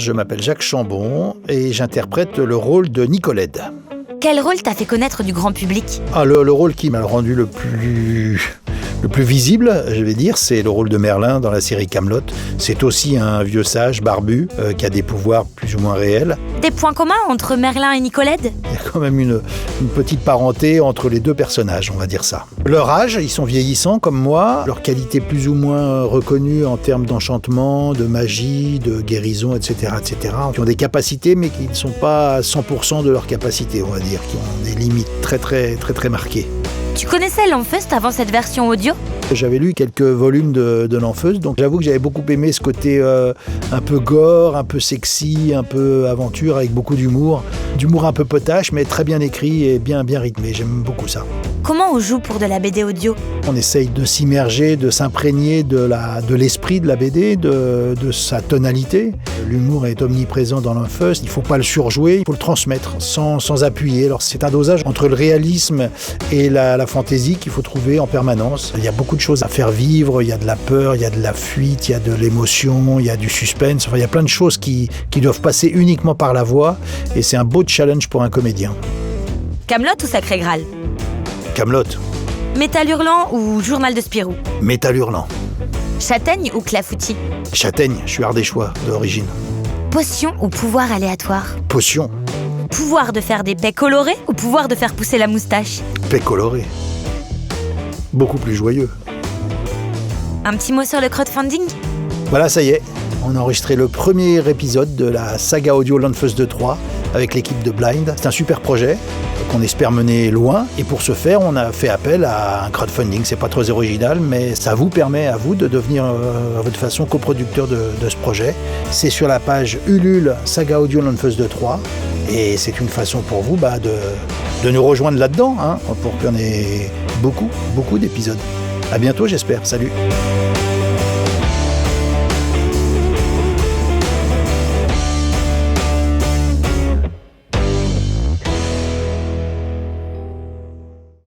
Je m'appelle Jacques Chambon et j'interprète le rôle de Nicolette. Quel rôle t'a fait connaître du grand public ? Le rôle qui m'a rendu le plus visible, je vais dire, c'est le rôle de Merlin dans la série Kaamelott. C'est aussi un vieux sage barbu qui a des pouvoirs plus ou moins réels. Des points communs entre Merlin et Nicolette ? Il y a quand même une petite parenté entre les deux personnages, on va dire ça. Leur âge, ils sont vieillissants comme moi, leur qualité plus ou moins reconnue en termes d'enchantement, de magie, de guérison, etc., qui ont des capacités mais qui ne sont pas à 100% de leurs capacités, on va dire, qui ont des limites très marquées. Tu connaissais l'Enfeust avant cette version audio ? J'avais lu quelques volumes de l'Enfeust, donc j'avoue que j'avais beaucoup aimé ce côté un peu gore, un peu sexy, un peu aventure, avec beaucoup d'humour. D'humour un peu potache, mais très bien écrit et bien rythmé. J'aime beaucoup ça. Comment on joue pour de la BD audio ? On essaye de s'immerger, de s'imprégner de l'esprit de la BD, de sa tonalité. L'humour est omniprésent dans l'Enfeust, il ne faut pas le surjouer, il faut le transmettre sans appuyer. Alors c'est un dosage entre le réalisme et la fantaisie qu'il faut trouver en permanence. Il y a beaucoup de choses à faire vivre, il y a de la peur, il y a de la fuite, il y a de l'émotion, il y a du suspense. Enfin, il y a plein de choses qui doivent passer uniquement par la voix et c'est un beau challenge pour un comédien. Kaamelott ou Sacré Graal ? Kaamelott. Métal hurlant ou Journal de Spirou ? Métal hurlant. Châtaigne ou clafoutis ? Châtaigne, je suis ardéchois d'origine. Potion ou pouvoir aléatoire ? Potion. Pouvoir de faire des pets colorés ou pouvoir de faire pousser la moustache ? Pets colorés. Beaucoup plus joyeux. Un petit mot sur le crowdfunding ? Voilà, ça y est. On a enregistré le premier épisode de la saga audio l'Enfeust 2-3 avec l'équipe de Blind. C'est un super projet qu'on espère mener loin. Et pour ce faire, on a fait appel à un crowdfunding. C'est pas très original, mais ça vous permet à vous de devenir à votre façon coproducteur de ce projet. C'est sur la page Ulule Saga Audio l'Enfeust 2-3. Et c'est une façon pour vous de nous rejoindre là-dedans, pour qu'il y en ait beaucoup d'épisodes. À bientôt, j'espère. Salut.